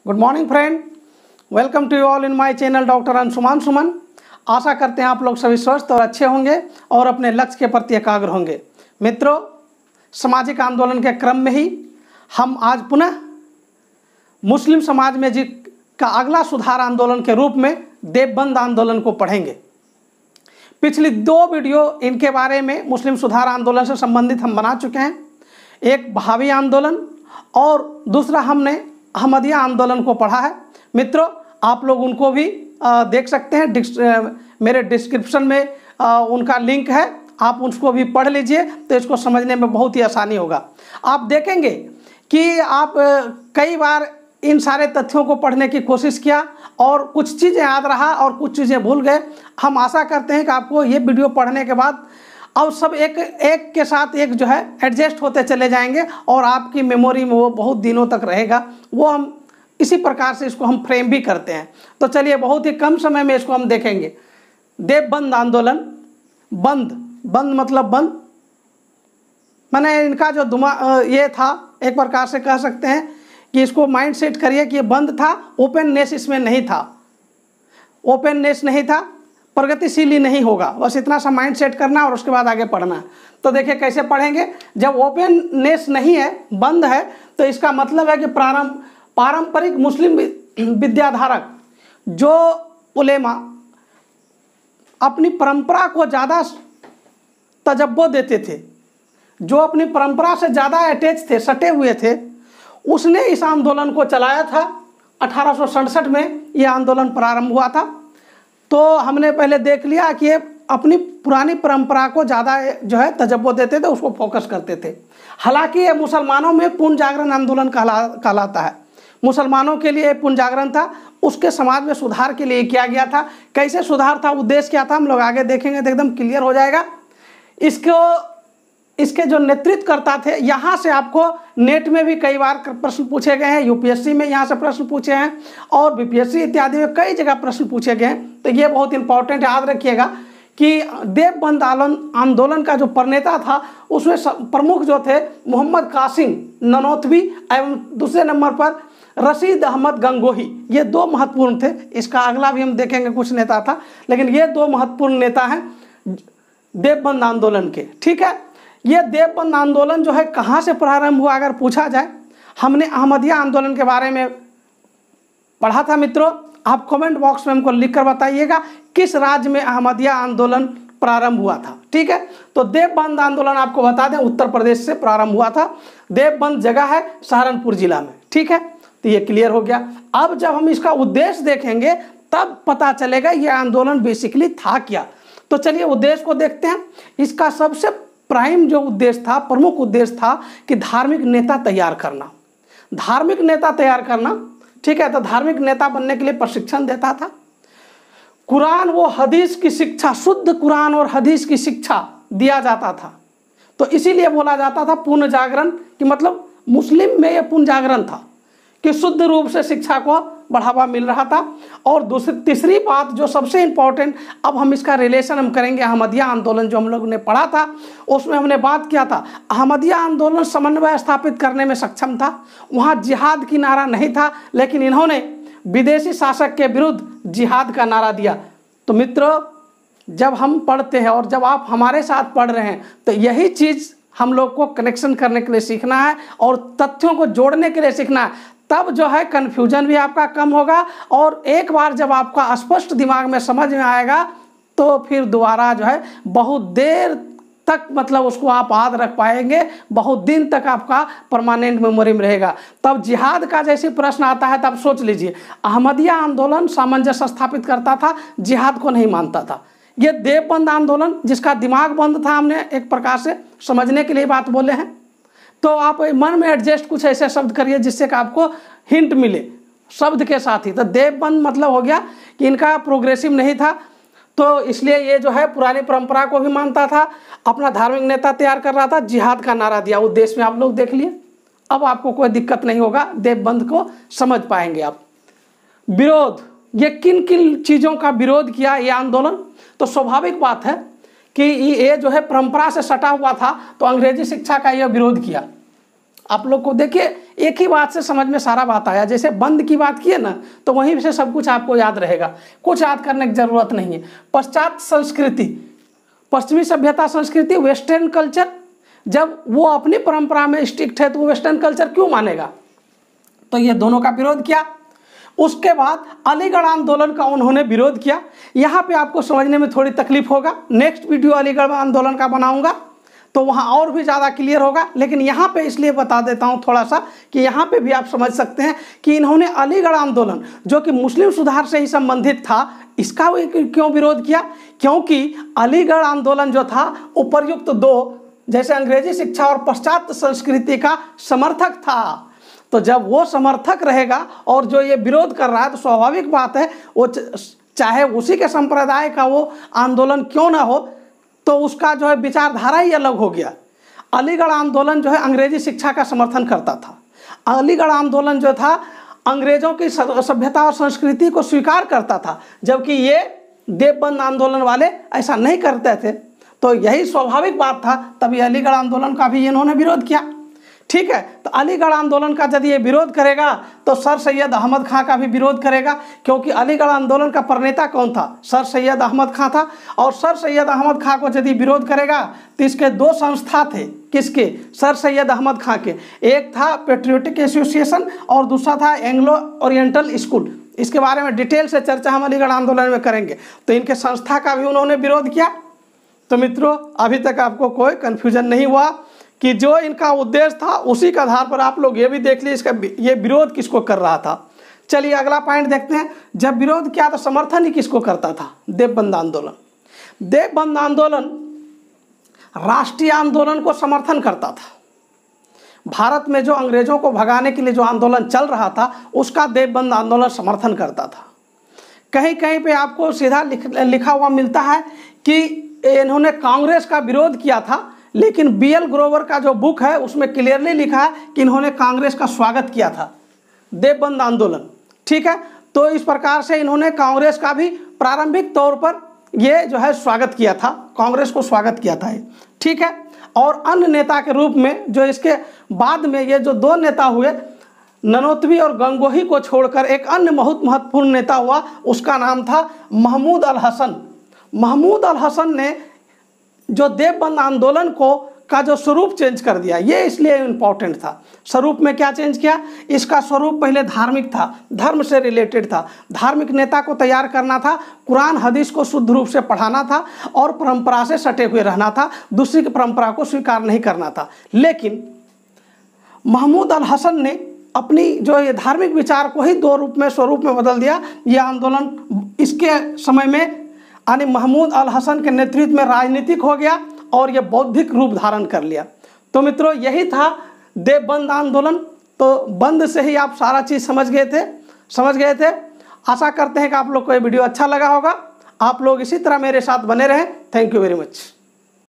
Good morning friend, welcome to you all in my channel doctor Anshuman Suman. आशा करते हैं आप लोग सभी स्वस्थ और अच्छे होंगे और अपने लक्ष्य के प्रति एकाग्र होंगे। मित्रों, सामाजिक आंदोलन के क्रम में ही हम आज पुनः मुस्लिम समाज में जी का अगला सुधार आंदोलन के रूप में देवबंद आंदोलन को पढ़ेंगे। पिछली 2 वीडियो इनके बारे में मुस्लिम सुधार आंदोलन से संबंधित हम बना चुके हैं। एक बहावी आंदोलन और दूसरा हमने अहमदिया आंदोलन को पढ़ा है। मित्रों, आप लोग उनको भी देख सकते हैं, मेरे डिस्क्रिप्शन में उनका लिंक है, आप उसको भी पढ़ लीजिए तो इसको समझने में बहुत ही आसानी होगा। आप देखेंगे कि आप कई बार इन सारे तथ्यों को पढ़ने की कोशिश किया और कुछ चीज़ें याद रहा और कुछ चीज़ें भूल गए। हम आशा करते हैं कि आपको ये वीडियो पढ़ने के बाद अब सब एक के साथ एक जो है एडजस्ट होते चले जाएंगे और आपकी मेमोरी में वो बहुत दिनों तक रहेगा। वो हम इसी प्रकार से इसको हम फ्रेम भी करते हैं। तो चलिए, बहुत ही कम समय में इसको हम देखेंगे। देवबंद आंदोलन, बंद मतलब बंद, माने इनका जो ये था, एक प्रकार से कह सकते हैं कि इसको माइंड सेट करिए कि ये बंद था, ओपननेस इसमें नहीं था, ओपननेस नहीं था, प्रगतिशील ही नहीं होगा। बस इतना सा माइंड सेट करना और उसके बाद आगे पढ़ना है। तो देखिए कैसे पढ़ेंगे। जब ओपननेस नहीं है, बंद है, तो इसका मतलब है कि पारंपरिक मुस्लिम विद्याधारक जो उलेमा अपनी परंपरा को ज़्यादा तजब्बो देते थे, जो अपनी परंपरा से ज़्यादा अटैच थे, सटे हुए थे, उसने इस आंदोलन को चलाया था। 1867 में ये आंदोलन प्रारंभ हुआ था। तो हमने पहले देख लिया कि ये अपनी पुरानी परंपरा को ज़्यादा जो है तजब्बो देते थे, उसको फोकस करते थे। हालांकि ये मुसलमानों में पुण्य जागरण आंदोलन कहलाता है। मुसलमानों के लिए पुण्य जागरण था, उसके समाज में सुधार के लिए किया गया था। कैसे सुधार था, उद्देश्य क्या था, हम लोग आगे देखेंगे तो एकदम क्लियर हो जाएगा। इसके जो नेतृत्वकर्ता थे, यहाँ से आपको नेट में भी कई बार प्रश्न पूछे गए हैं, यूपीएससी में यहाँ से प्रश्न पूछे हैं और बीपीएससी इत्यादि में कई जगह प्रश्न पूछे गए हैं। तो ये बहुत इंपॉर्टेंट याद रखिएगा कि देवबंद आंदोलन का जो प्रणेता था, उसमें प्रमुख जो थे मोहम्मद कासिम ननौतवी एवं दूसरे नंबर पर रशीद अहमद गंगोही। ये 2 महत्वपूर्ण थे। इसका अगला भी हम देखेंगे, कुछ नेता था, लेकिन ये 2 महत्वपूर्ण नेता हैं देवबंद आंदोलन के। ठीक है, ये देवबंद आंदोलन जो है कहाँ से प्रारंभ हुआ अगर पूछा जाए, हमने अहमदिया आंदोलन के बारे में पढ़ा था। मित्रों, आप कमेंट बॉक्स में हमको लिखकर बताइएगा किस राज्य में अहमदिया आंदोलन प्रारंभ हुआ था। ठीक है, तो देवबंद आंदोलन आपको बता दें उत्तर प्रदेश से प्रारंभ हुआ था। देवबंद जगह है सहारनपुर जिला में। ठीक है, तो ये क्लियर हो गया। अब जब हम इसका उद्देश्य देखेंगे तब पता चलेगा ये आंदोलन बेसिकली था क्या। तो चलिए उद्देश्य को देखते हैं। इसका सबसे प्राइम जो उद्देश्य था, प्रमुख उद्देश्य था कि धार्मिक नेता तैयार करना। धार्मिक नेता तैयार करना, ठीक है। तो धार्मिक नेता बनने के लिए प्रशिक्षण देता था। कुरान व हदीस की शिक्षा, शुद्ध कुरान और हदीस की शिक्षा दिया जाता था। तो इसीलिए बोला जाता था पुण्य जागरण, कि मतलब मुस्लिम में यह पुण्य जागरण था कि शुद्ध रूप से शिक्षा को बढ़ावा मिल रहा था। और तीसरी बात जो सबसे इम्पोर्टेंट, अब हम इसका रिलेशन हम करेंगे अहमदिया आंदोलन जो हम लोग ने पढ़ा था, उसमें हमने बात किया था अहमदिया आंदोलन समन्वय स्थापित करने में सक्षम था। वहाँ जिहाद की नारा नहीं था, लेकिन इन्होंने विदेशी शासक के विरुद्ध जिहाद का नारा दिया। तो मित्रों, जब हम पढ़ते हैं और जब आप हमारे साथ पढ़ रहे हैं, तो यही चीज़ हम लोग को कनेक्शन करने के लिए सीखना है और तथ्यों को जोड़ने के लिए सीखना है। तब जो है कन्फ्यूजन भी आपका कम होगा और एक बार जब आपका स्पष्ट दिमाग में समझ में आएगा तो फिर दोबारा जो है बहुत देर तक मतलब उसको आप याद रख पाएंगे, बहुत दिन तक आपका परमानेंट मेमोरी में रहेगा। तब जिहाद का जैसे प्रश्न आता है तब सोच लीजिए, अहमदिया आंदोलन सामंजस्य स्थापित करता था, जिहाद को नहीं मानता था। ये देवबंद आंदोलन जिसका दिमाग बंद था, हमने एक प्रकार से समझने के लिए बात बोले हैं। तो आप मन में एडजस्ट कुछ ऐसे शब्द करिए जिससे कि आपको हिंट मिले शब्द के साथ ही। तो देवबंद मतलब हो गया कि इनका प्रोग्रेसिव नहीं था, तो इसलिए ये जो है पुरानी परंपरा को भी मानता था, अपना धार्मिक नेता तैयार कर रहा था, जिहाद का नारा दिया। उद्देश्य में आप लोग देख लिए, अब आपको कोई दिक्कत नहीं होगा, देवबंद को समझ पाएंगे आप। विरोध, ये किन किन चीज़ों का विरोध किया ये आंदोलन, तो स्वाभाविक बात है कि ये जो है परंपरा से सटा हुआ था, तो अंग्रेजी शिक्षा का यह विरोध किया। आप लोग को देखिए एक ही बात से समझ में सारा बात आया। जैसे बंद की बात की है ना, तो वहीं से सब कुछ आपको याद रहेगा, कुछ याद करने की जरूरत नहीं है। पश्चात संस्कृति, पश्चिमी सभ्यता संस्कृति, वेस्टर्न कल्चर, जब वो अपनी परंपरा में स्ट्रिक्ट है तो वो वेस्टर्न कल्चर क्यों मानेगा, तो ये दोनों का विरोध किया। उसके बाद अलीगढ़ आंदोलन का उन्होंने विरोध किया। यहाँ पे आपको समझने में थोड़ी तकलीफ होगा, नेक्स्ट वीडियो अलीगढ़ आंदोलन का बनाऊंगा तो वहाँ और भी ज़्यादा क्लियर होगा, लेकिन यहाँ पे इसलिए बता देता हूँ थोड़ा सा कि यहाँ पे भी आप समझ सकते हैं कि इन्होंने अलीगढ़ आंदोलन जो कि मुस्लिम सुधार से ही संबंधित था, इसका क्यों विरोध किया, क्योंकि अलीगढ़ आंदोलन जो था उपर्युक्त दो, जैसे अंग्रेजी शिक्षा और पश्चात संस्कृति का समर्थक था। तो जब वो समर्थक रहेगा और जो ये विरोध कर रहा है तो स्वाभाविक बात है वो चाहे उसी के संप्रदाय का वो आंदोलन क्यों ना हो, तो उसका जो है विचारधारा ही अलग हो गया। अलीगढ़ आंदोलन जो है अंग्रेजी शिक्षा का समर्थन करता था। अलीगढ़ आंदोलन जो था अंग्रेजों की सभ्यता और संस्कृति को स्वीकार करता था, जबकि ये देवबंद आंदोलन वाले ऐसा नहीं करते थे। तो यही स्वाभाविक बात था, तभी अलीगढ़ आंदोलन का भी इन्होंने विरोध किया। ठीक है, तो अलीगढ़ आंदोलन का यदि ये विरोध करेगा तो सर सैयद अहमद खां का भी विरोध करेगा, क्योंकि अलीगढ़ आंदोलन का प्रणेता कौन था, सर सैयद अहमद खां था। और सर सैयद अहमद खां को यदि विरोध करेगा तो इसके दो संस्था थे, किसके, सर सैयद अहमद खां के, एक था पेट्रियोटिक एसोसिएशन और दूसरा था एंग्लो ओरिएंटल स्कूल। इसके बारे में डिटेल से चर्चा हम अलीगढ़ आंदोलन में करेंगे। तो इनके संस्था का भी उन्होंने विरोध किया। तो मित्रों अभी तक आपको कोई कन्फ्यूजन नहीं हुआ कि जो इनका उद्देश्य था उसी के आधार पर आप लोग ये भी देख लीजिए इसका ये विरोध किसको कर रहा था। चलिए अगला पॉइंट देखते हैं। जब विरोध किया तो समर्थन ही किसको करता था, देवबंद आंदोलन। देवबंद आंदोलन राष्ट्रीय आंदोलन को समर्थन करता था। भारत में जो अंग्रेजों को भगाने के लिए जो आंदोलन चल रहा था उसका देवबंद आंदोलन समर्थन करता था। कहीं कहीं पे आपको सीधा लिखा हुआ मिलता है कि इन्होंने कांग्रेस का विरोध किया था, लेकिन बीएल ग्रोवर का जो बुक है उसमें क्लियरली लिखा है कि इन्होंने कांग्रेस का स्वागत किया था, देवबंद आंदोलन। ठीक है, तो इस प्रकार से इन्होंने कांग्रेस का भी प्रारंभिक तौर पर ये जो है स्वागत किया था, कांग्रेस को स्वागत किया था ये। ठीक है, और अन्य नेता के रूप में जो इसके बाद में ये जो दो नेता हुए, ननोतवी और गंगोही को छोड़कर एक अन्य बहुत महत्वपूर्ण नेता हुआ, उसका नाम था महमूद अल हसन। महमूद अल हसन ने जो देवबंद आंदोलन को का जो स्वरूप चेंज कर दिया, ये इसलिए इम्पोर्टेंट था। स्वरूप में क्या चेंज किया, इसका स्वरूप पहले धार्मिक था, धर्म से रिलेटेड था, धार्मिक नेता को तैयार करना था, कुरान हदीस को शुद्ध रूप से पढ़ाना था और परंपरा से सटे हुए रहना था, दूसरी की परंपरा को स्वीकार नहीं करना था। लेकिन महमूद अल हसन ने अपनी जो ये धार्मिक विचार को ही दो रूप में स्वरूप में बदल दिया। ये आंदोलन इसके समय में यानी महमूद अल हसन के नेतृत्व में राजनीतिक हो गया और ये बौद्धिक रूप धारण कर लिया। तो मित्रों यही था देवबंद आंदोलन। तो बंद से ही आप सारा चीज़ समझ गए थे। आशा करते हैं कि आप लोग को ये वीडियो अच्छा लगा होगा। आप लोग इसी तरह मेरे साथ बने रहें। Thank you very much.